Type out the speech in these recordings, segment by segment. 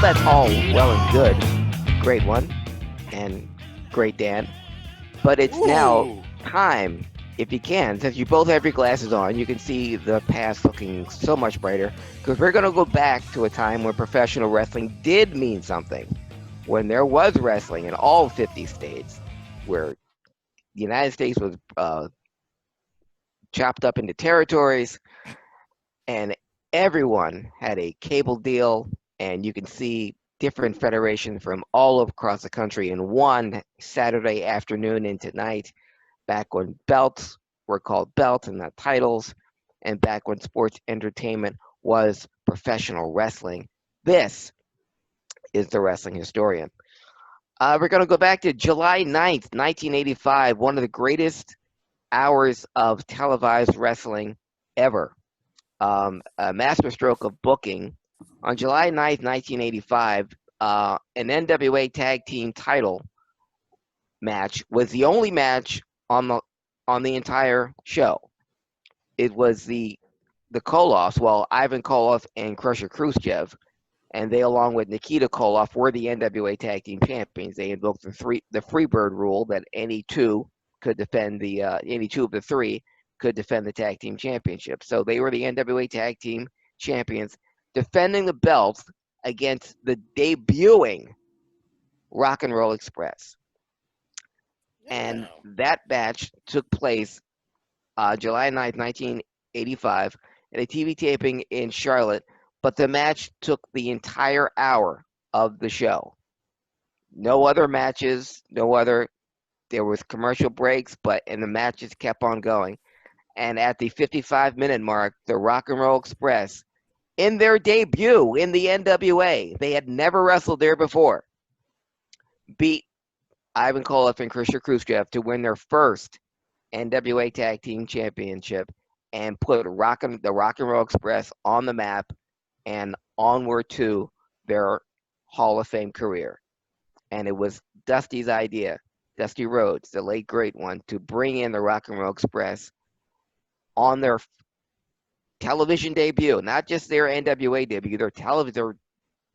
that's all well and good. Great one. And great Dan. But it's now Ooh. time, if you can, since you both have your glasses on, you can see the past looking so much brighter. Because we're going to go back to a time when professional wrestling did mean something. When there was wrestling in all 50 states, where the United States was chopped up into territories, and everyone had a cable deal, and you can see different federations from all across the country in one Saturday afternoon into night, back when belts were called belts and not titles, and back when sports entertainment was professional wrestling. This is the Wrestling Historian. We're going to go back to July 9th, 1985, one of the greatest hours of televised wrestling ever. A masterstroke of booking. On July 9th, 1985, an NWA Tag Team title match was the only match on the entire show. It was the Koloffs, well, Ivan Koloff and Crusher Khrushchev, and they, along with Nikita Koloff, were the NWA Tag Team Champions. They invoked the Freebird rule that any two of the three could defend the Tag Team Championship. So they were the NWA Tag Team Champions, defending the belts against the debuting Rock and Roll Express. And Yeah. that match took place July 9th, 1985, at a TV taping in Charlotte. But the match took the entire hour of the show. No other matches, there was commercial breaks, and the matches kept on going. And at the 55-minute mark, the Rock and Roll Express, in their debut in the NWA, they had never wrestled there before, beat Ivan Koloff and Crusher Khrushchev to win their first NWA Tag Team Championship and put the Rock and Roll Express on the map and onward to their Hall of Fame career. And it was Dusty's idea, Dusty Rhodes, the late great one, to bring in the Rock and Roll Express on their television debut, not just their NWA debut, their NWA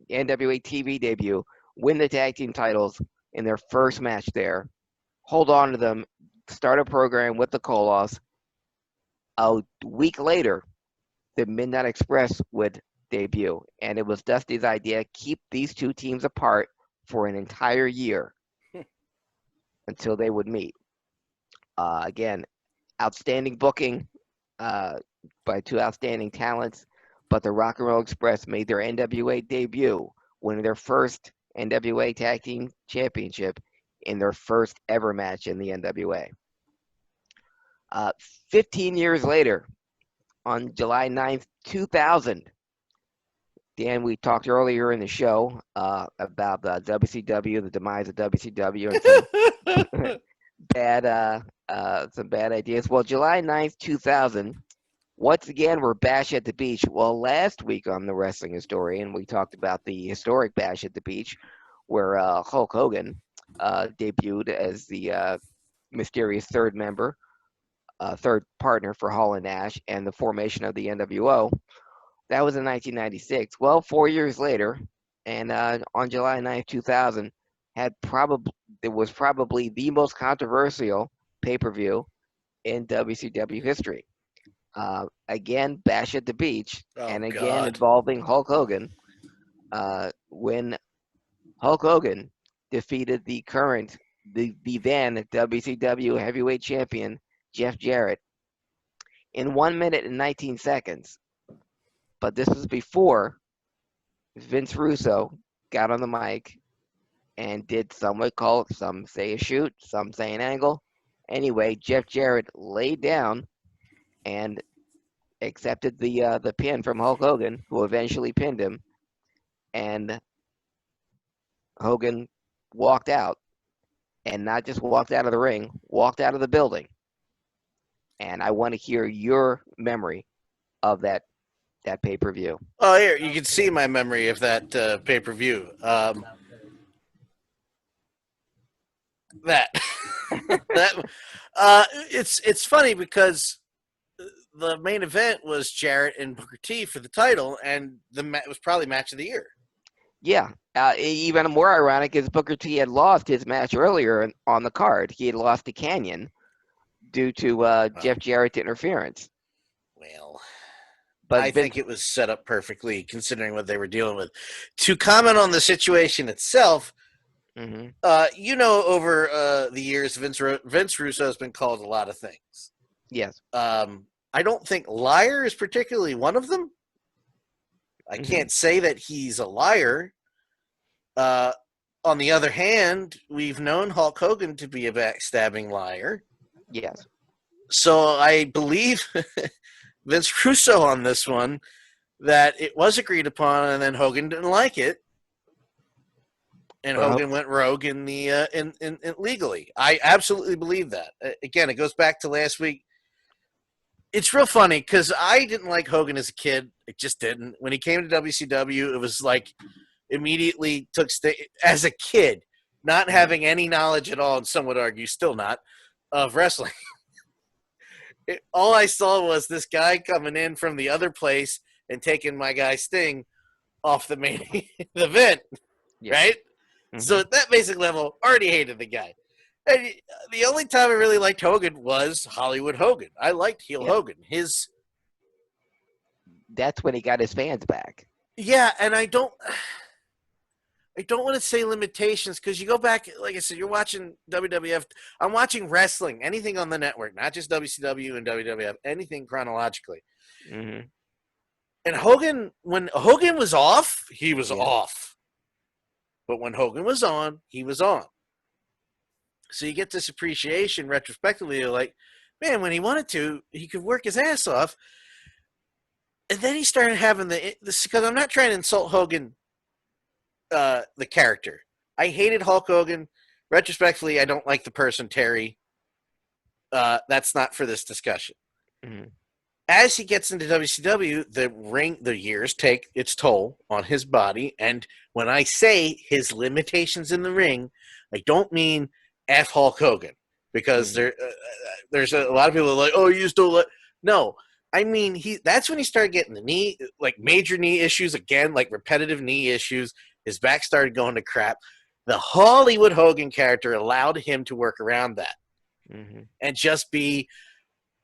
TV debut, win the tag team titles in their first match there, hold on to them, start a program with the Koloffs. A week later, the Midnight Express would debut, and it was Dusty's idea, keep these two teams apart for an entire year until they would meet. Again, outstanding booking by two outstanding talents, but the Rock and Roll Express made their NWA debut, winning their first NWA Tag Team Championship in their first ever match in the NWA. 15 years later, on July 9th, 2000, Dan, we talked earlier in the show about WCW, the demise of WCW, and some bad ideas. Well, July 9th, 2000, once again, we're Bash at the Beach. Well, last week on the Wrestling Historian, we talked about the historic Bash at the Beach, where Hulk Hogan debuted as the mysterious third partner for Hall and Nash, and the formation of the NWO. That was in 1996. Well, 4 years later, and on July 9th, 2000, it was probably the most controversial pay-per-view in WCW history. Again, Bash at the Beach, and again God. involving Hulk Hogan, when Hulk Hogan defeated the then WCW heavyweight champion, Jeff Jarrett, in 1 minute and 19 seconds. But this was before Vince Russo got on the mic and did some say a shoot, some say an angle. Anyway, Jeff Jarrett laid down and accepted the pin from Hulk Hogan, who eventually pinned him, and Hogan walked out, and not just walked out of the ring, walked out of the building. And I want to hear your memory of that pay-per-view. Oh, here you can see my memory of that pay-per-view. That it's funny because the main event was Jarrett and Booker T for the title, and it was probably match of the year. Yeah. Even more ironic is Booker T had lost his match earlier on the card. He had lost to Canyon due to Oh, Jeff Jarrett's interference. well, But I Vince, think it was set up perfectly considering what they were dealing with. To comment on the situation itself, hmm over the years, Vince Russo has been called a lot of things. yes, I don't think liar is particularly one of them. I hmm can't say that he's a liar. Uh, on the other hand, we've known Hulk Hogan to be a backstabbing liar. yes, So I believe Vince Russo on this one that it was agreed upon, and then Hogan didn't like it, and well, Hogan went rogue in the in legally. I absolutely believe that. Again, it goes back to last week. It's real funny because I didn't like Hogan as a kid. It just didn't. When he came to WCW, it was like immediately as a kid, not mhm, having any knowledge at all, and some would argue still not, of wrestling. All I saw was this guy coming in from the other place and taking my guy Sting off the main the event, yes, right? So hmm at that basic level, already hated the guy. And the only time I really liked Hogan was Hollywood Hogan. I liked heel yeah. Hogan. That's when he got his fans back. Yeah, and I don't want to say limitations because you go back, like I said, you're watching WWF. I'm watching wrestling, anything on the network, not just WCW and WWF, anything chronologically. hmm And Hogan, when Hogan was off, he was Yeah, off. But when Hogan was on, he was on. So you get this appreciation retrospectively. You're like, man, when he wanted to, he could work his ass off. And then he started having this because I'm not trying to insult Hogan, the character. I hated Hulk Hogan. Retrospectively, I don't like the person Terry. That's not for this discussion. hmm As he gets into WCW, the years take its toll on his body. And when I say his limitations in the ring, I don't mean F Hulk Hogan because hmm there's a lot of people like, oh, you just don't let. No, I mean that's when he started getting the major knee issues again, like repetitive knee issues. His back started going to crap. The Hollywood Hogan character allowed him to work around that hmm and just be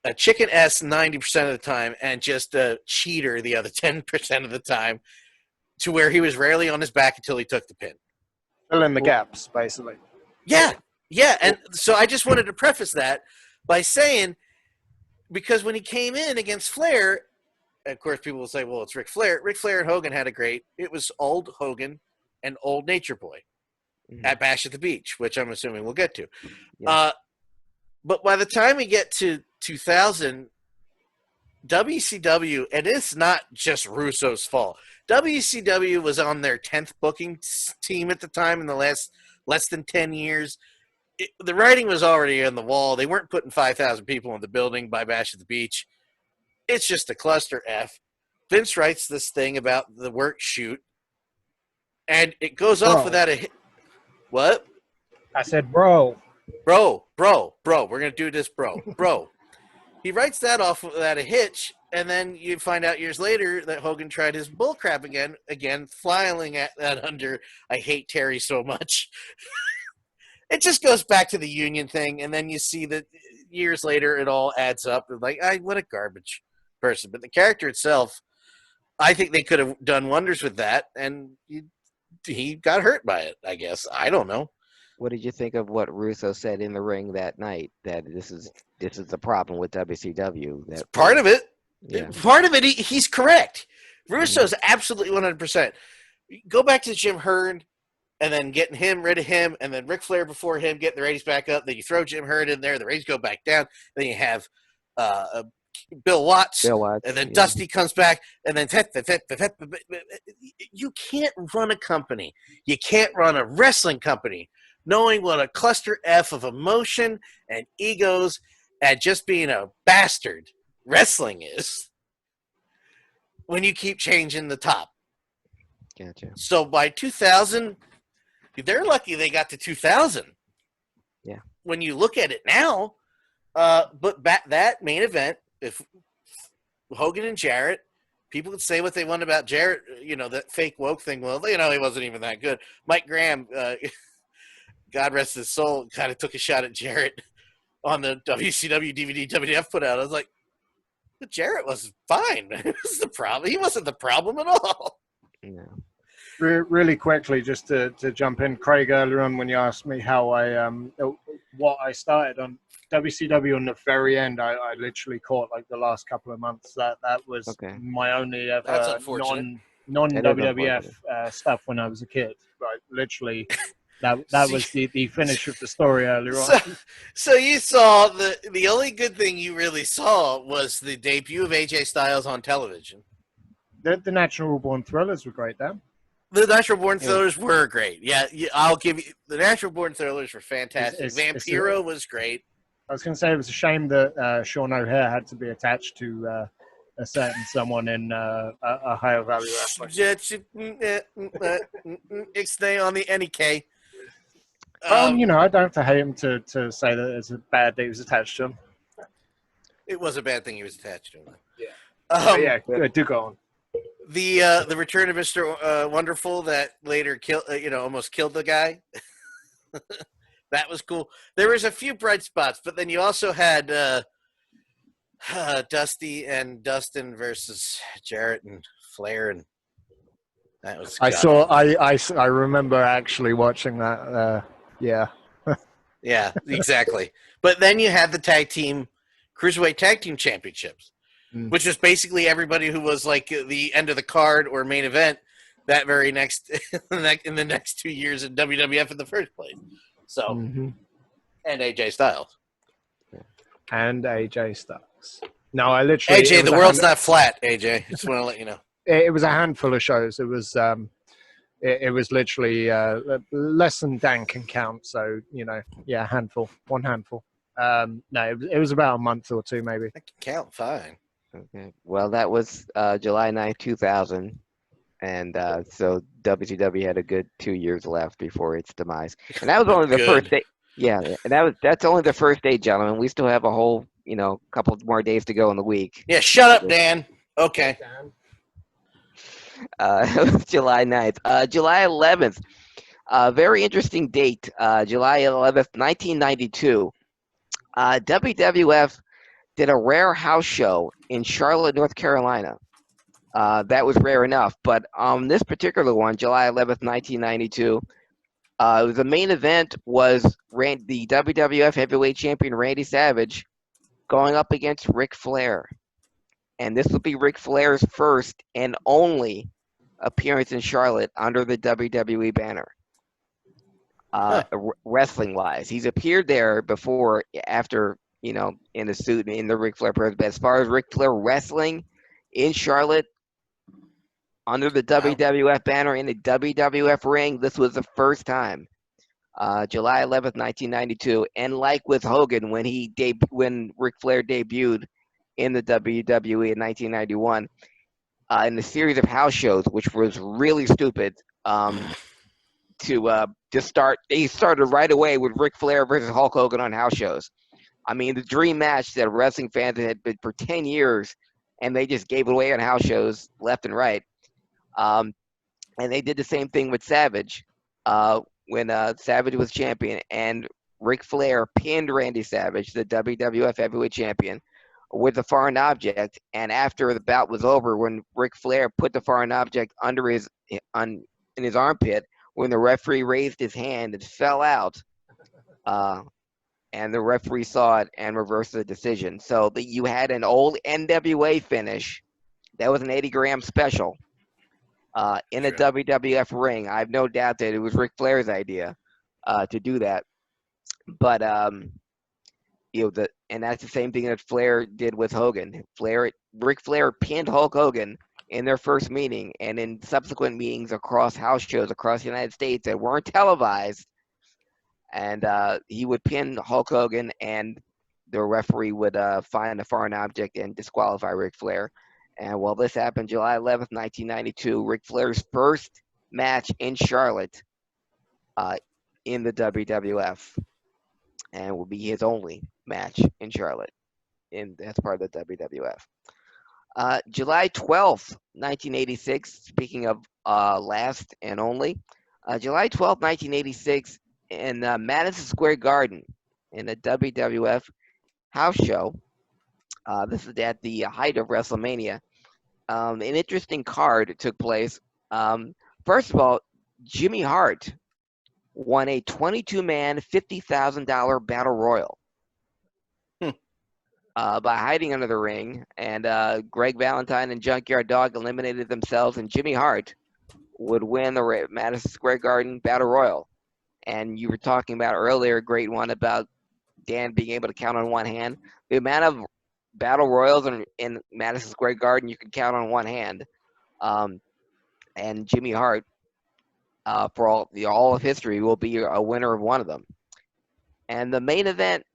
a chicken S 90% of the time and just a cheater the other 10% of the time, to where he was rarely on his back until he took the pin. Fill in the Well, gaps, basically. Yeah. Yeah. And well, so I just wanted to preface that by saying, because when he came in against Flair, of course, people will say, well, it's Ric Flair. Ric Flair and Hogan had a great, it was old Hogan and old Nature Boy mhm, at Bash at the Beach, which I'm assuming we'll get to. yes, Uh, but by the time we get to 2000, WCW, and it's not just Russo's fault. WCW was on their 10th booking team at the time in the last less than 10 years. The writing was already on the wall. They weren't putting 5,000 people in the building by Bash at the Beach. It's just a cluster F. Vince writes this thing about the work shoot, and it goes off Bro. without a hit. What? I said, bro. Bro. We're going to do this, bro. He writes that off without a hitch, and then you find out years later that Hogan tried his bullcrap again, filing at that under I hate Terry so much. It just goes back to the union thing, and then you see that years later it all adds up. Like, what a garbage person. But the character itself, I think they could have done wonders with that, and he got hurt by it, I guess. I don't know. what did you think of what Russo said in the ring that night? That this is the problem with WCW. That Part of it. yeah, Part of it, he's correct. hmm Russo's absolutely 100%. Go back to Jim Herd and then getting rid of him, and then Ric Flair before him, getting the ratings back up. Then you throw Jim Herd in there, the ratings go back down. Then you have Bill Watts, Bill and Watts, then yeah, Dusty comes back, and then you can't run a company. You can't run a wrestling company knowing what a cluster F of emotion and egos and just being a bastard wrestling is when you keep changing the top. gotcha, So by 2000, they're lucky they got to 2000. yeah, When you look at it now, but back that main event, if Hogan and Jarrett, People could say what they want about Jarrett, that fake woke thing. Well, he wasn't even that good. Mike Graham, God rest his soul, kind of took a shot at Jarrett on the WCW DVD WWF put out. I was like, but Jarrett was fine. This is the problem. He wasn't the problem at all. Yeah. Really quickly, just to jump in, Craig, earlier on when you asked me how what I started on WCW on the very end, I literally caught like the last couple of months. That was Okay. my only That's ever unfortunate. non That is WWF unfortunate. stuff when I was a kid. Like literally, that See- was the finish of the story earlier So, on. so you saw the only good thing you really saw was the debut of AJ Styles on television. The Natural Born Thrillers were great, then. The Natural Born Thrillers were great. Yeah, I'll give you the Natural Born Thrillers were fantastic. It's- Vampiro was great. I was going to say it was a shame that Sean O'Hare had to be attached to a certain someone in a higher value wrestling. Stay on the NEK. I don't have to hate him to say that it's a bad that he was attached to him. It was a bad thing he was attached to him. Yeah. Um, Yeah, good. Do go on. The return of Mr. Wonderful that later almost killed the guy. That was cool. There was a few bright spots, but then you also had Dusty and Dustin versus Jarrett and Flair, and that was. I remember actually watching that. Yeah. Yeah, exactly. But then you had the Cruiserweight Tag Team Championships, which was basically everybody who was like the end of the card or main event that very next in the next 2 years in WWF in the first place. So, and AJ Styles. And AJ Styles. No, I literally. AJ, the world's not flat. AJ, just want to let you know. It was a handful of shows. It was. It was literally less than Dan can count. So yeah, handful, one handful. No, it was about a month or two, maybe. I can count fine. Okay. Well, that was July 9th, 2000. And so WCW had a good 2 years left before its demise. And that was only the first day. Yeah, and that's only the first day, gentlemen. We still have a whole, couple more days to go in the week. Yeah, shut up, Dan. Okay. July 9th. July 11th. Very interesting date. July 11th, 1992. WWF did a rare house show in Charlotte, North Carolina. That was rare enough. But this particular one, July 11th, 1992, the main event was the WWF Heavyweight Champion Randy Savage going up against Ric Flair. And this will be Ric Flair's first and only appearance in Charlotte under the WWE banner. Wrestling-wise, he's appeared there before, after, in a suit in the Ric Flair press. But as far as Ric Flair wrestling in Charlotte under the WWF banner in the WWF ring, this was the first time. July 11th, 1992, and like with Hogan when Ric Flair debuted in the WWE in 1991, in the series of house shows, which was really stupid. To start, he started right away with Ric Flair versus Hulk Hogan on house shows. I mean, the dream match that wrestling fans had been for 10 years, and they just gave it away on house shows left and right. And they did the same thing with Savage when Savage was champion, and Ric Flair pinned Randy Savage, the WWF Heavyweight Champion, with a foreign object. And after the bout was over, when Ric Flair put the foreign object under in his armpit, when the referee raised his hand, it fell out, and the referee saw it and reversed the decision. So you had an old NWA finish that was an 80-gram special in a WWF ring. I have no doubt that it was Ric Flair's idea to do that. But and that's the same thing that Flair did with Hogan. Ric Flair pinned Hulk Hogan in their first meeting, and in subsequent meetings across house shows across the United States that weren't televised. And he would pin Hulk Hogan, and the referee would find a foreign object and disqualify Ric Flair. And while this happened July 11th, 1992, Ric Flair's first match in Charlotte in the WWF, and will be his only match in Charlotte as part of the WWF. July 12th, 1986, speaking of last and only, July 12th, 1986, in Madison Square Garden in a WWF house show. This is at the height of WrestleMania. An interesting card took place. First of all, Jimmy Hart won a 22-man, $50,000 battle royal Hmm. by hiding under the ring, and Greg Valentine and Junkyard Dog eliminated themselves, and Jimmy Hart would win the Madison Square Garden battle royal. And you were talking about earlier, a great one about Dan being able to count on one hand. The amount of battle royals in Madison Square Garden you can count on one hand. And Jimmy Hart, for all of history, will be a winner of one of them. And the main event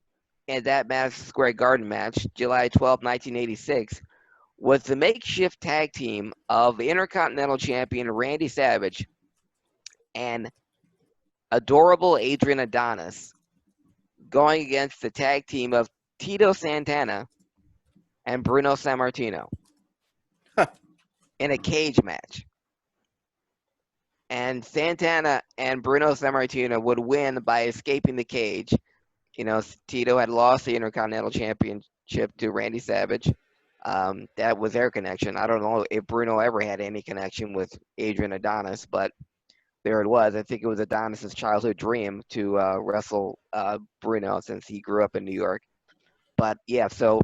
in that Madison Square Garden match, July 12, 1986, was the makeshift tag team of Intercontinental Champion Randy Savage and adorable Adrian Adonis going against the tag team of Tito Santana and Bruno Sammartino in a cage match. And Santana and Bruno Sammartino would win by escaping the cage. You know, Tito had lost the Intercontinental Championship to Randy Savage. That was their connection. I don't know if Bruno ever had any connection with Adrian Adonis, but there it was. I think it was Adonis's childhood dream to wrestle Bruno since he grew up in New York. But yeah, so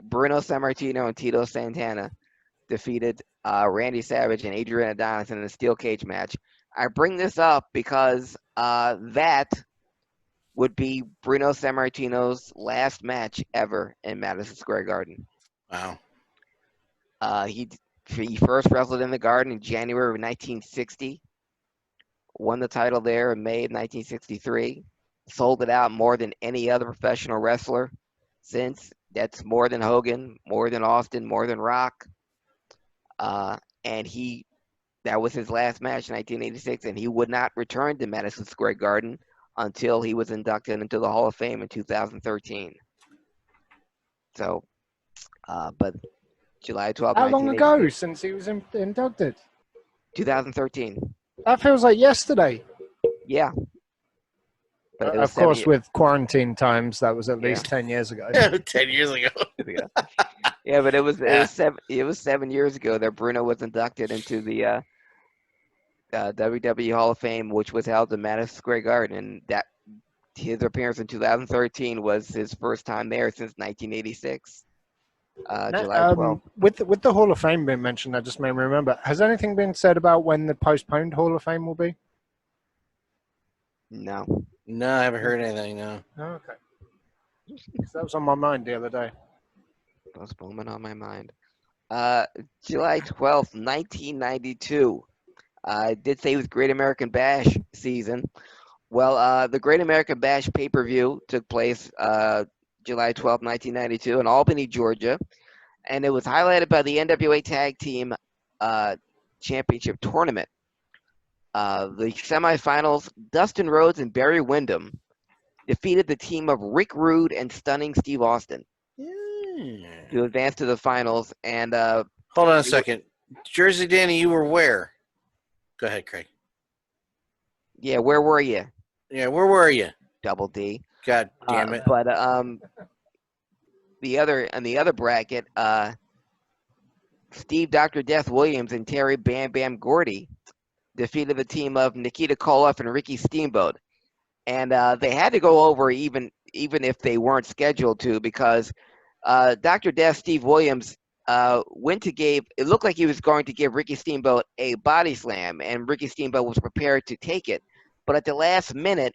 Bruno Sammartino and Tito Santana defeated Randy Savage and Adrian Adonis in a steel cage match. I bring this up because that would be Bruno Sammartino's last match ever in Madison Square Garden. Wow. He first wrestled in the Garden in January of 1960, won the title there in May of 1963, sold it out more than any other professional wrestler since. That's more than Hogan, more than Austin, more than Rock. And that was his last match in 1986, and he would not return to Madison Square Garden until he was inducted into the Hall of Fame in 2013. So, but July 12th, How long ago since he was inducted? 2013. That feels like yesterday. Yeah. But it was Of course, 7 with quarantine times, that was at least 10 years ago. 10 years ago. Yeah, but it was 7 years ago that Bruno was inducted into the WWE Hall of Fame, which was held in Madison Square Garden, and that his appearance in 2013 was his first time there since 1986. July 12th. With the Hall of Fame being mentioned, that just made me remember. Has anything been said about when the postponed Hall of Fame will be? No. No, I haven't heard anything, no. Oh, okay. That was on my mind the other day. Postponement on my mind. July 12th, 1992. I did say it was Great American Bash season. Well, the Great American Bash pay-per-view took place July 12th, 1992 in Albany, Georgia. And it was highlighted by the NWA Tag Team Championship Tournament. The semifinals, Dustin Rhodes and Barry Windham defeated the team of Rick Rude and Stunning Steve Austin to advance to the finals. And hold on a second. Jersey Danny, you were where? Go ahead, Craig. Yeah, where were you? Yeah, where were you? Double D. God damn it. But the other bracket, Steve Dr. Death Williams and Terry Bam Bam Gordy defeated the team of Nikita Koloff and Ricky Steamboat. And they had to go over even if they weren't scheduled to, because Dr. Death Steve Williams it looked like he was going to give Ricky Steamboat a body slam, and Ricky Steamboat was prepared to take it. But at the last minute,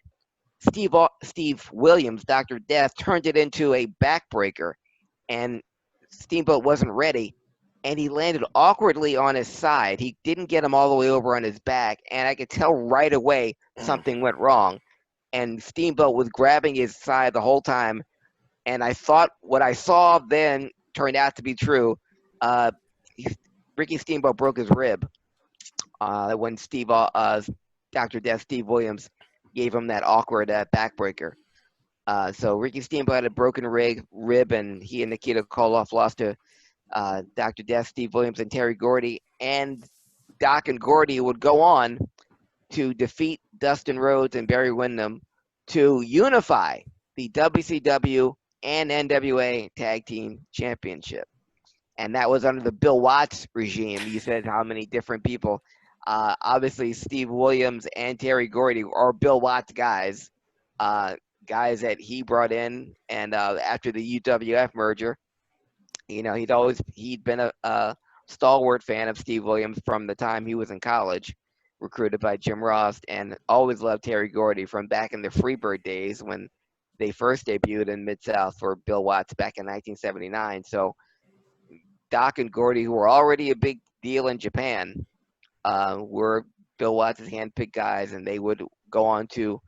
Steve Williams, Dr. Death, turned it into a backbreaker, and Steamboat wasn't ready, and he landed awkwardly on his side. He didn't get him all the way over on his back, and I could tell right away something went wrong. And Steamboat was grabbing his side the whole time, and I thought what I saw then turned out to be true. Ricky Steamboat broke his rib when Dr. Death Steve Williams gave him that awkward backbreaker. So Ricky Steamboat had a broken rib, and he and Nikita Koloff lost to Dr. Death, Steve Williams, and Terry Gordy. And Doc and Gordy would go on to defeat Dustin Rhodes and Barry Windham to unify the WCW and NWA Tag Team Championship. And that was under the Bill Watts regime. You said how many different people. Obviously, Steve Williams and Terry Gordy are Bill Watts guys, guys that he brought in. And after the UWF merger, he'd been a stalwart fan of Steve Williams from the time he was in college, recruited by Jim Ross, and always loved Terry Gordy from back in the Freebird days when they first debuted in Mid-South for Bill Watts back in 1979. So Doc and Gordy, who were already a big deal in Japan, were Bill Watts' handpicked guys, and they would go on to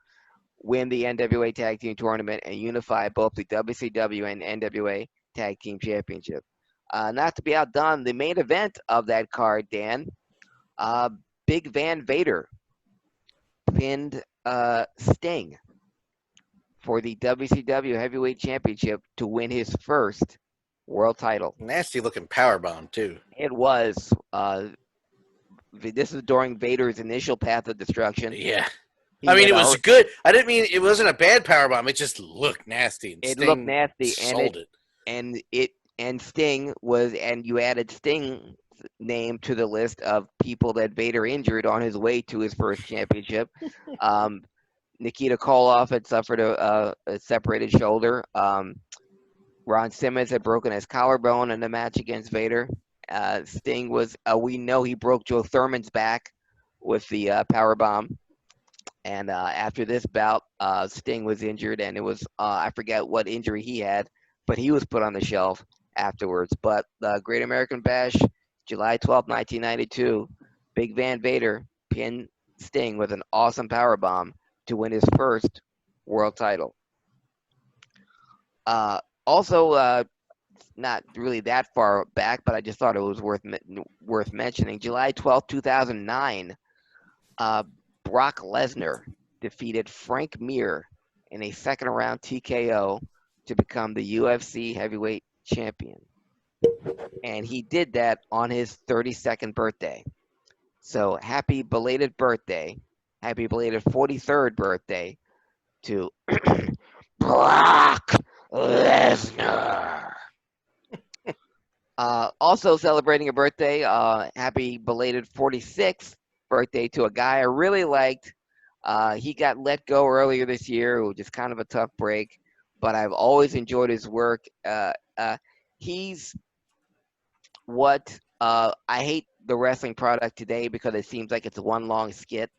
win the NWA Tag Team Tournament and unify both the WCW and NWA Tag Team Championship. Not to be outdone, the main event of that card, Dan, Big Van Vader pinned Sting for the WCW Heavyweight Championship to win his first world title. Nasty looking powerbomb too. It was. This is during Vader's initial path of destruction. Yeah. I mean, it was good. I didn't mean it wasn't a bad powerbomb. It just looked nasty. It looked nasty, and and Sting was, and you added Sting's name to the list of people that Vader injured on his way to his first championship. Nikita Koloff had suffered a separated shoulder. Ron Simmons had broken his collarbone in the match against Vader. Sting was, we know he broke Joe Thurman's back with the powerbomb. And after this bout, Sting was injured, and it was, I forget what injury he had, but he was put on the shelf afterwards. But the Great American Bash, July 12, 1992, Big Van Vader pinned Sting with an awesome powerbomb to win his first world title. Also, not really that far back, but I just thought it was worth mentioning. July 12, 2009, Brock Lesnar defeated Frank Mir in a second-round TKO to become the UFC heavyweight champion. And he did that on his 32nd birthday. So happy belated birthday. Happy belated 43rd birthday to Brock Lesnar. Also celebrating a birthday, happy belated 46th birthday to a guy I really liked. He got let go earlier this year, which is kind of a tough break, but I've always enjoyed his work. He's what I hate the wrestling product today because it seems like it's one long skit,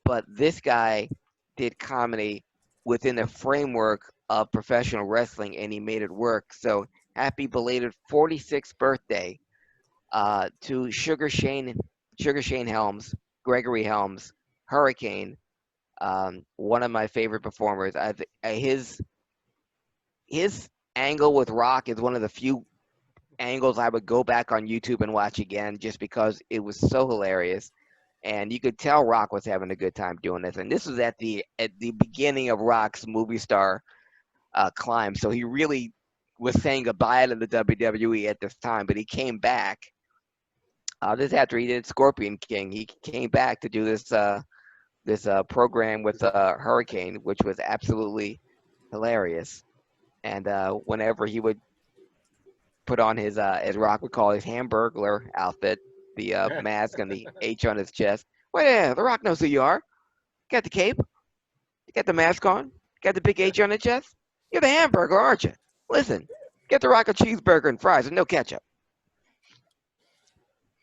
but this guy did comedy within the framework of professional wrestling, and he made it work. So happy belated 46th birthday to Sugar Shane Helms, Gregory Helms, Hurricane, one of my favorite performers. His angle with Rock is one of the few angles I would go back on YouTube and watch again, just because it was so hilarious, and you could tell Rock was having a good time doing this. And this was at the beginning of Rock's movie star climb, so he really was saying goodbye to the WWE at this time, but he came back. This after he did Scorpion King, he came back to do this program with Hurricane, which was absolutely hilarious. And whenever he would put on his, as Rock would call his Hamburglar outfit, the mask and the H on his chest. Well, yeah, The Rock knows who you are. Got the cape. You got the mask on. Got the big H on the chest. You're the Hamburger, aren't you? Listen, get The Rock a cheeseburger and fries and no ketchup.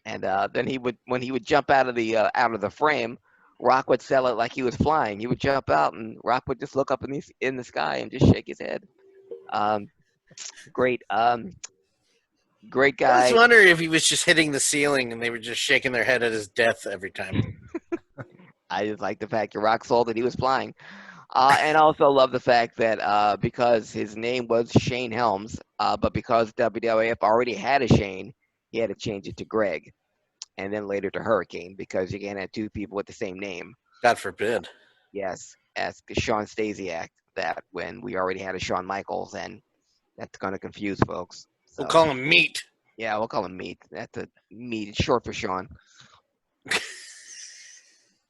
And then when he would jump out of the frame, Rock would sell it like he was flying. He would jump out, and Rock would just look up in the sky and just shake his head. Great guy. I was wondering if he was just hitting the ceiling and they were just shaking their head at his death every time. I just like the fact that Rock sold that he was flying. And also love the fact that because his name was Shane Helms, but because WWF already had a Shane, he had to change it to Greg, and then later to Hurricane, because you can't have two people with the same name. God forbid. Yes, ask Sean Stasiak. that when we already had a Shawn Michaels, and that's going to confuse folks. We'll So call him Meat. yeah, we'll call him Meat. That's a Meat. It's short for Sean.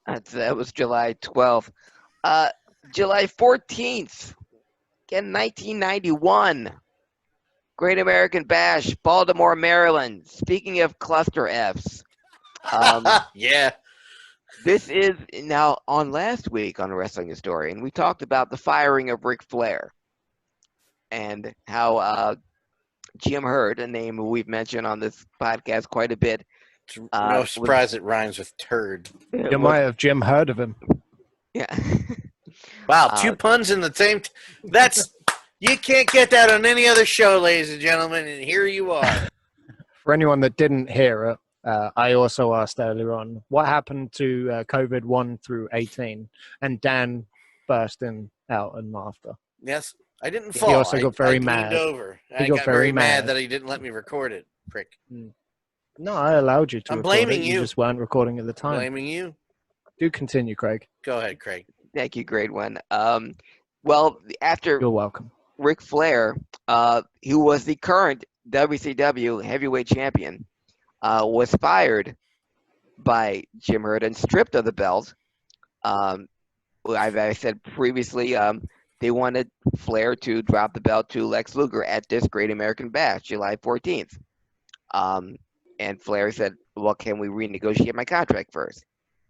That was July 12th. July 14th, again, 1991. Great American Bash, Baltimore, Maryland. Speaking of cluster Fs, Yeah. this is now on last week on Wrestling Historian. We talked about the firing of Ric Flair and how Jim Herd, a name we've mentioned on this podcast quite a bit. It's no was, surprise it rhymes with turd. You might have Jim heard of him. yeah. Wow, two puns in the same. That's you can't get that on any other show, ladies and gentlemen, and here you are. For anyone that didn't hear it, I also asked earlier on what happened to COVID 1 through 18, and Dan burst out in laughter. Yes, I didn't He fall. also got very I mad. leaned over. He I got got very very mad mad. that he didn't let me record it. Prick. No, I allowed you to. I'm record blaming it. you. You just weren't recording at the time. Blaming you. Do continue, Craig. Go ahead, Craig. Thank you, great one. Well, after You're welcome. Ric Flair, who was the current WCW heavyweight champion, was fired by Jim Herd and stripped of the belt. I said previously, they wanted Flair to drop the belt to Lex Luger at this Great American Bash, July 14th. And Flair said, well, can we renegotiate my contract first?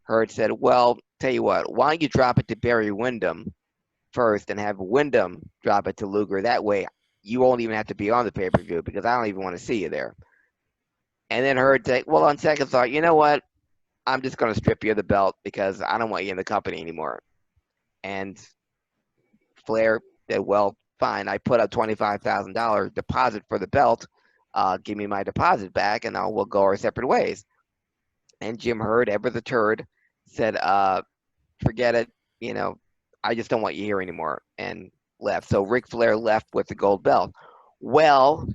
Herd said, well, tell you what, why don't you drop it to Barry Windham first and have Windham drop it to Luger? That way, you won't even have to be on the pay-per-view because I don't even want to see you there. And then Herd said, well, on second thought, you know what? I'm just going to strip you of the belt because I don't want you in the company anymore. And Flair said, well, fine. I put up $25,000 deposit for the belt. Give me my deposit back, and we'll go our separate ways. And Jim Herd, ever the turd, said, forget it. I just don't want you here anymore, and left. So Ric Flair left with the gold belt. Well,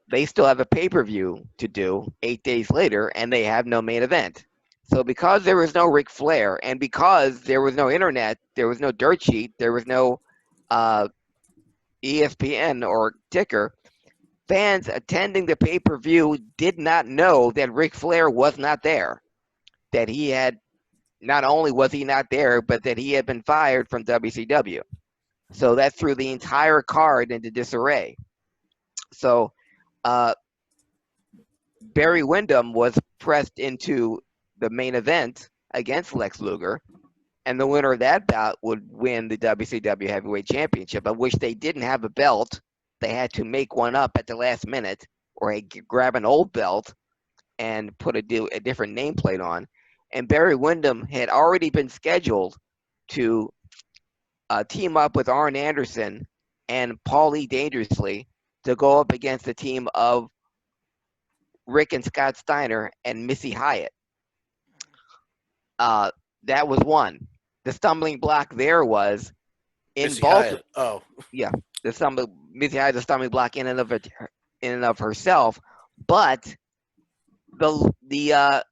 they still have a pay-per-view to do 8 days later, and they have no main event. So because there was no Ric Flair, and because there was no internet, there was no dirt sheet, there was no ESPN or ticker, fans attending the pay-per-view did not know that Ric Flair was not there. That he had, not only was he not there, but that he had been fired from WCW. So that threw the entire card into disarray. So Barry Windham was pressed into the main event against Lex Luger, and the winner of that bout would win the WCW Heavyweight Championship, of which they didn't have a belt. They had to make one up at the last minute, or grab an old belt and put a different nameplate on. And Barry Windham had already been scheduled to team up with Arn Anderson and Paulie Dangerously to go up against the team of Rick and Scott Steiner and Missy Hyatt. That was one. The stumbling block there was in Baltimore. Oh, yeah, Missy Hyatt, the stumbling block in and of herself, but the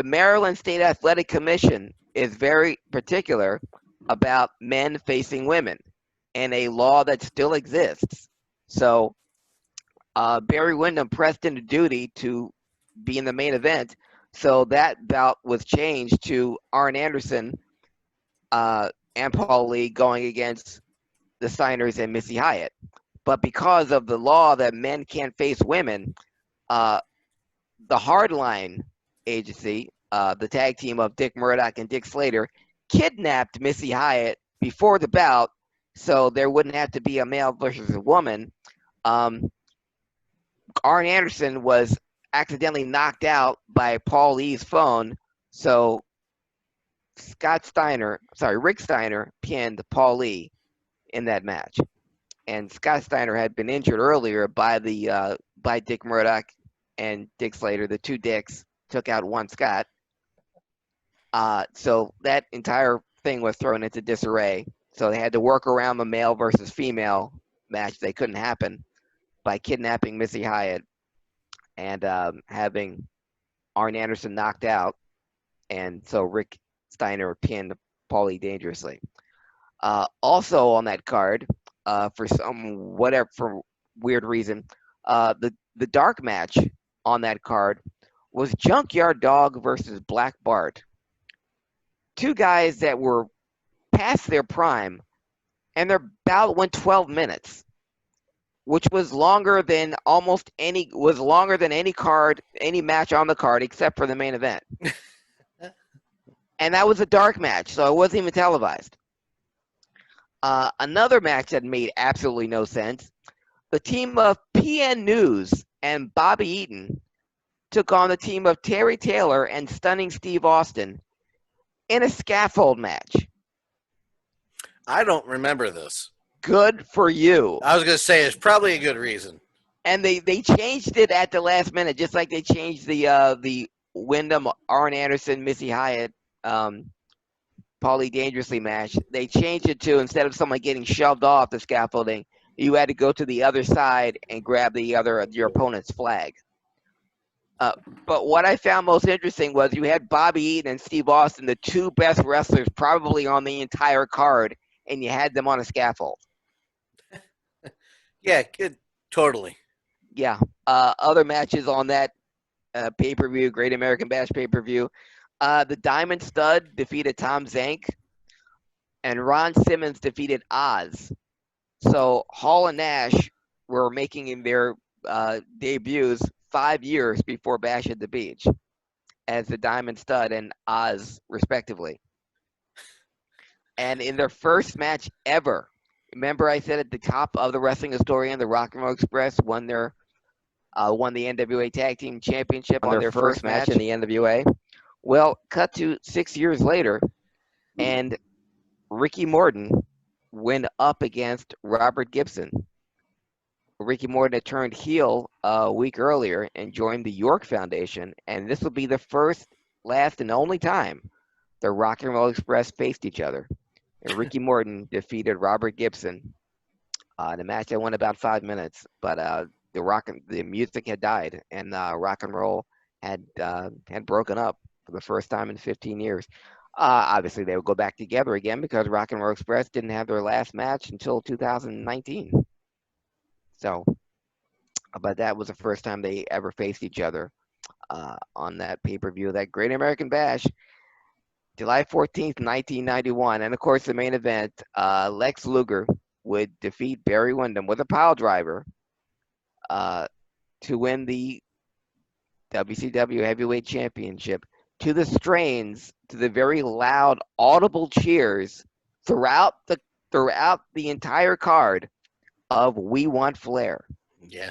Maryland State Athletic Commission is very particular about men facing women, and a law that still exists. So Barry Windham pressed into duty to be in the main event. So that bout was changed to Arn Anderson and Paul Lee going against the Steiners and Missy Hyatt. But because of the law that men can't face women, the Hardline agency, the tag team of Dick Murdoch and Dick Slater, kidnapped Missy Hyatt before the bout, so there wouldn't have to be a male versus a woman. Arn Anderson was accidentally knocked out by Paul Lee's phone, so Rick Steiner pinned Paul Lee in that match. And Scott Steiner had been injured earlier by Dick Murdoch and Dick Slater. The two Dicks took out one Scott. So that entire thing was thrown into disarray. So they had to work around the male versus female match. They couldn't happen by kidnapping Missy Hyatt and having Arn Anderson knocked out. And so Rick Steiner pinned Paulie Dangerously. Also on that card, for weird reason, the dark match on that card was Junkyard Dog versus Black Bart. Two guys that were past their prime, and their bout went 12 minutes, which was longer than any match on the card except for the main event. And that was a dark match, so it wasn't even televised. Another match that made absolutely no sense. The team of PN News and Bobby Eaton took on the team of Terry Taylor and Stunning Steve Austin in a scaffold match. I don't remember this. Good for you. I was going to say it's probably a good reason. And they changed it at the last minute, just like they changed the Wyndham, Arn Anderson, Missy Hyatt, Paulie Dangerously match. They changed it to, instead of someone getting shoved off the scaffolding, you had to go to the other side and grab your opponent's flag. But what I found most interesting was you had Bobby Eaton and Steve Austin, the two best wrestlers probably on the entire card, and you had them on a scaffold. Yeah, good. Totally. Yeah. Other matches on that pay-per-view, Great American Bash pay-per-view. The Diamond Stud defeated Tom Zank, and Ron Simmons defeated Oz. So Hall and Nash were making their debuts 5 years before Bash at the Beach as the Diamond Stud and Oz, respectively. And in their first match ever, remember I said at the top of the Wrestling Historian, the Rock and Roll Express won the NWA Tag Team Championship on their first match in the NWA. Well, cut to 6 years later, and Ricky Morton went up against Robert Gibson. Ricky Morton had turned heel a week earlier and joined the York Foundation, and this will be the first, last, and only time the Rock and Roll Express faced each other. And Ricky Morton defeated Robert Gibson in a match that went about 5 minutes, but the music had died, and rock and roll had broken up for the first time in 15 years. Obviously, they would go back together again because Rock and Roll Express didn't have their last match until 2019. So, but that was the first time they ever faced each other on that pay-per-view, that Great American Bash, July 14th, 1991. And, of course, the main event, Lex Luger would defeat Barry Windham with a pile driver to win the WCW Heavyweight Championship, to the very loud, audible cheers throughout the entire card of We Want Flair. Yeah.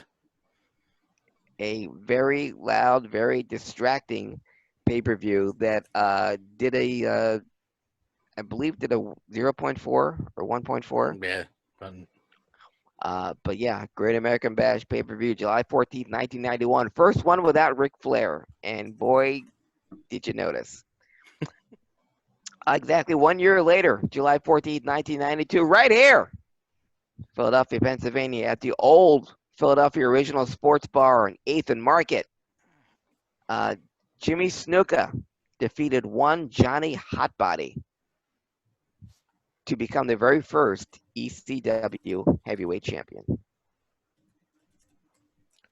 A very loud, very distracting pay-per-view that did a 0.4 or 1.4. Yeah. But yeah, Great American Bash pay-per-view, July 14th, 1991. First one without Ric Flair. And boy, did you notice. Exactly 1 year later, July 14th, 1992, right here, Philadelphia, Pennsylvania, at the old Philadelphia Original Sports Bar on 8th and Market. Jimmy Snuka defeated one Johnny Hotbody to become the very first ECW heavyweight champion.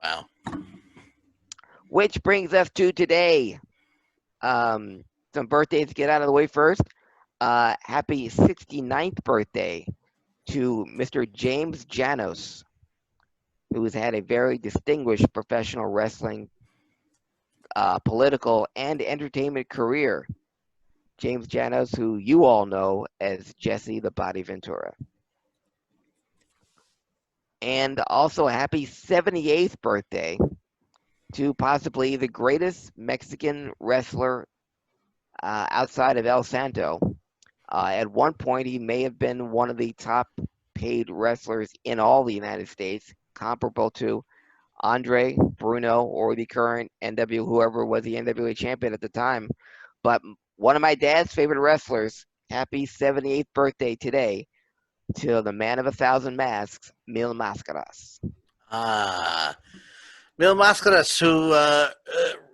Wow. Which brings us to today. Some birthdays to get out of the way first. Happy 69th birthday to Mr. James Janos, who has had a very distinguished professional wrestling, political, and entertainment career. James Janos, who you all know as Jesse the Body Ventura. And also a happy 78th birthday to possibly the greatest Mexican wrestler outside of El Santo. At one point, he may have been one of the top paid wrestlers in all the United States, comparable to Andre, Bruno, or the current whoever was the NWA champion at the time. But one of my dad's favorite wrestlers, happy 78th birthday today to the man of 1,000 masks, Mil Mascaras. Mil Mascaras, who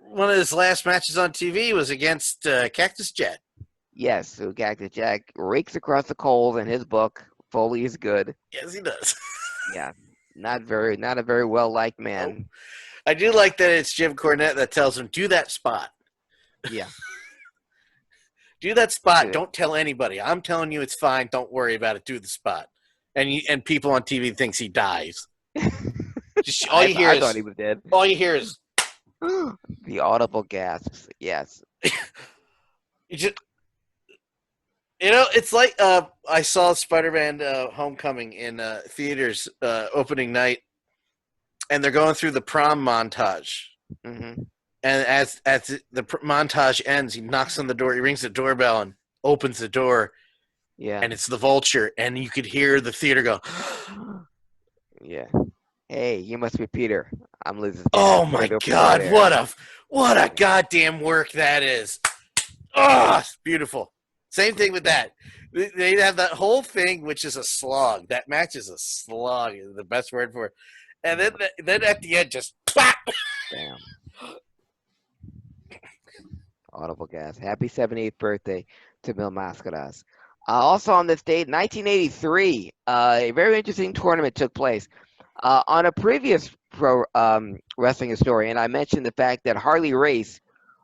one of his last matches on TV was against Cactus Jet. Yes, so Cactus Jack rakes across the coals in his book. Foley is good. Yes, he does. Yeah, not a very well liked Nope. man. I do like that it's Jim Cornette that tells him, do that spot. Yeah, Do that spot. yeah. Don't tell anybody. I'm telling you it's fine. Don't worry about it. Do the spot. And people on TV thinks he dies. Just all you hear I thought is he was dead. The audible gasps. Yes. you just it's like I saw Spider-Man Homecoming in theaters opening night, and they're going through the prom montage. Hmm. And as the montage ends, he knocks on the door. He rings the doorbell and opens the door, Yeah. and it's the Vulture. And you could hear the theater go, Yeah. Hey, you must be Peter. I'm Liz's dad. "Oh Right my over God, there. what a goddamn work that is!" Oh, it's beautiful. Same thing with that. They have that whole thing, which is a slog. That match is a slog. Is the best word for it. And then at the end, just bop! Damn. Audible gas. Happy 78th birthday to Mil Mascaras. Also on this date, 1983, a very interesting tournament took place. On a previous pro wrestling historian, I mentioned the fact that Harley Race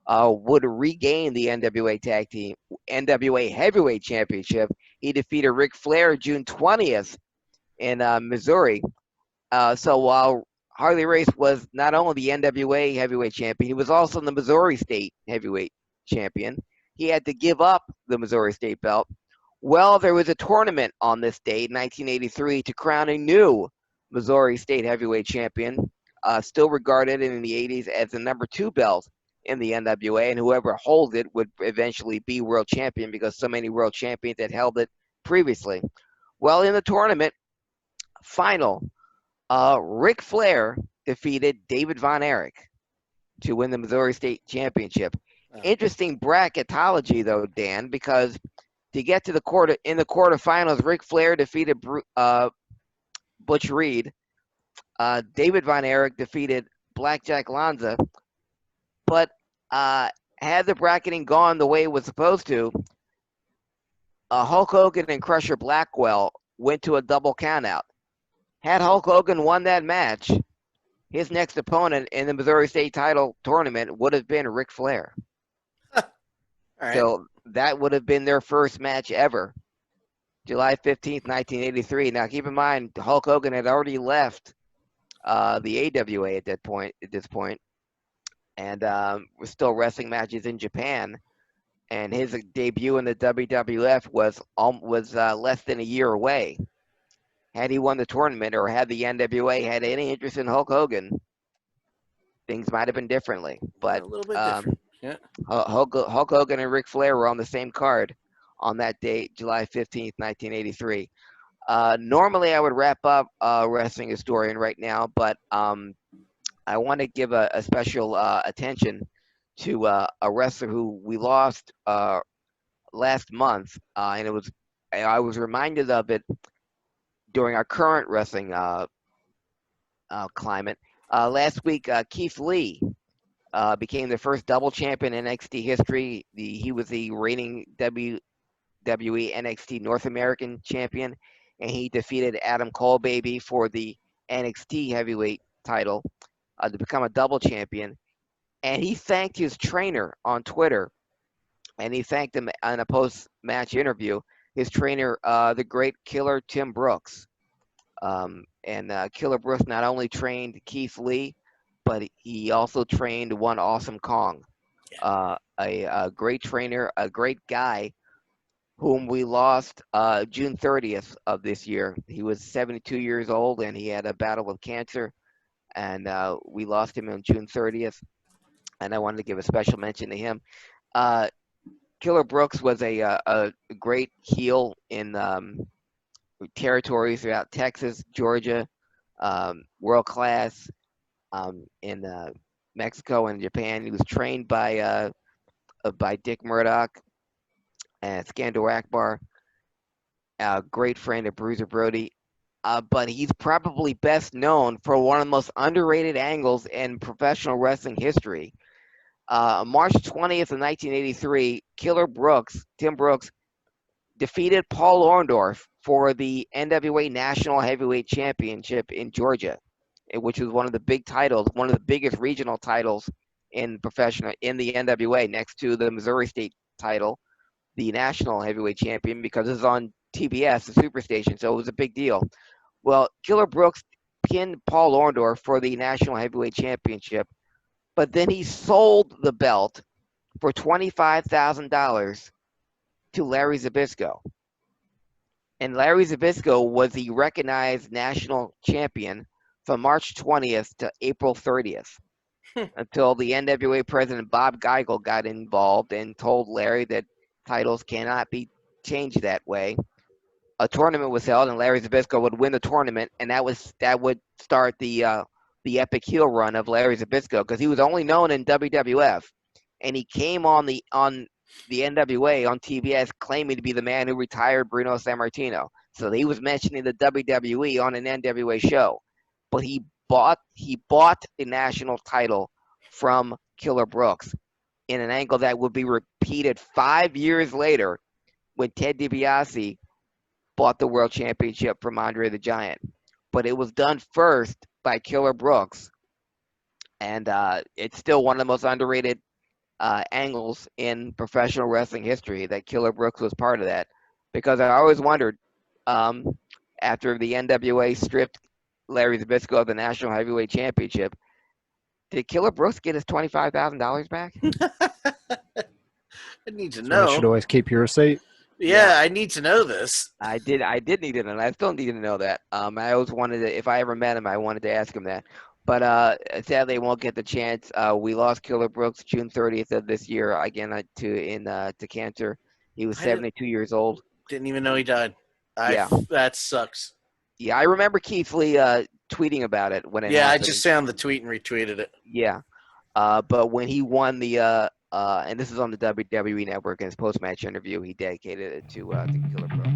would regain the NWA Heavyweight Championship. He defeated Ric Flair June 20th in Missouri. So while Harley Race was not only the NWA Heavyweight Champion, he was also the Missouri State Heavyweight Champion. He had to give up the Missouri State belt. Well, there was a tournament on this date, 1983, to crown a new Missouri State Heavyweight Champion, still regarded in the 80s as the number 2 belt in the NWA, and whoever holds it would eventually be world champion because so many world champions had held it previously. Well, in the tournament final, Ric Flair defeated David Von Erich to win the Missouri State Championship. Interesting bracketology, though, Dan, because to get to the quarterfinals, Ric Flair defeated Butch Reed. David Von Erich defeated Blackjack Lanza. But had the bracketing gone the way it was supposed to, Hulk Hogan and Crusher Blackwell went to a double countout. Had Hulk Hogan won that match, his next opponent in the Missouri State title tournament would have been Ric Flair. All right. So that would have been their first match ever, July 15th, 1983. Now, keep in mind, Hulk Hogan had already left the AWA at this point, and was still wrestling matches in Japan. And his debut in the WWF was less than a year away. Had he won the tournament, or had the NWA had any interest in Hulk Hogan, things might have been differently. But A little bit different. Yeah. Hulk Hogan and Ric Flair were on the same card on that date, July 15th, 1983. Normally, I would wrap up Wrestling Historian right now, but I want to give a special attention to a wrestler who we lost last month, and I was reminded of it during our current wrestling climate. Last week, Keith Lee became the first double champion in NXT history. He was the reigning WWE NXT North American champion, and he defeated Adam Cole Baby for the NXT heavyweight title to become a double champion. And he thanked his trainer on Twitter, and he thanked him in a post-match interview. His trainer, the great Killer Tim Brooks. Killer Brooks not only trained Keith Lee, but he also trained one Awesome Kong, a great trainer, a great guy, whom we lost June 30th of this year. He was 72 years old, and he had a battle with cancer, and we lost him on June 30th. And I wanted to give a special mention to him. Killer Brooks was a great heel in territories throughout Texas, Georgia, world class in Mexico and Japan. He was trained by Dick Murdoch and Skandor Akbar, a great friend of Bruiser Brody. But he's probably best known for one of the most underrated angles in professional wrestling history. March 20th of 1983, Tim Brooks, defeated Paul Orndorff for the NWA National Heavyweight Championship in Georgia, which was one of the big titles, one of the biggest regional titles in the NWA, next to the Missouri State title, the National Heavyweight Champion, because it was on TBS, the Superstation, so it was a big deal. Well, Killer Brooks pinned Paul Orndorff for the National Heavyweight Championship, but then he sold the belt for $25,000 to Larry Zbyszko. And Larry Zbyszko was the recognized national champion from March 20th to April 30th until the NWA president Bob Geigel got involved and told Larry that titles cannot be changed that way. A tournament was held, and Larry Zbyszko would win the tournament, and that would start the epic heel run of Larry Zbyszko, because he was only known in WWF, and he came on the NWA on TBS claiming to be the man who retired Bruno Sammartino. So he was mentioning the WWE on an NWA show, but he bought the national title from Killer Brooks in an angle that would be repeated 5 years later when Ted DiBiase bought the world championship from Andre the Giant. But it was done first by Killer Brooks, and it's still one of the most underrated angles in professional wrestling history that Killer Brooks was part of that, because I always wondered, after the NWA stripped Larry Zbyszko of the National Heavyweight Championship, did Killer Brooks get his $25,000 back? I need to So know. you should always keep your receipt. Yeah, I need to know this. I did need to know. I still need to know that. I always wanted to, if I ever met him, I wanted to ask him that. But sadly, I won't get the chance. We lost Killer Brooks June 30th of this year again to cancer. He was 72 years old. Didn't even know he died. Yeah. That sucks. Yeah, I remember Keith Lee tweeting about it when it Yeah, happened. I just found the tweet and retweeted it. Yeah. But when he won and this is on the WWE Network, in his post-match interview, he dedicated it to Killer Brooks.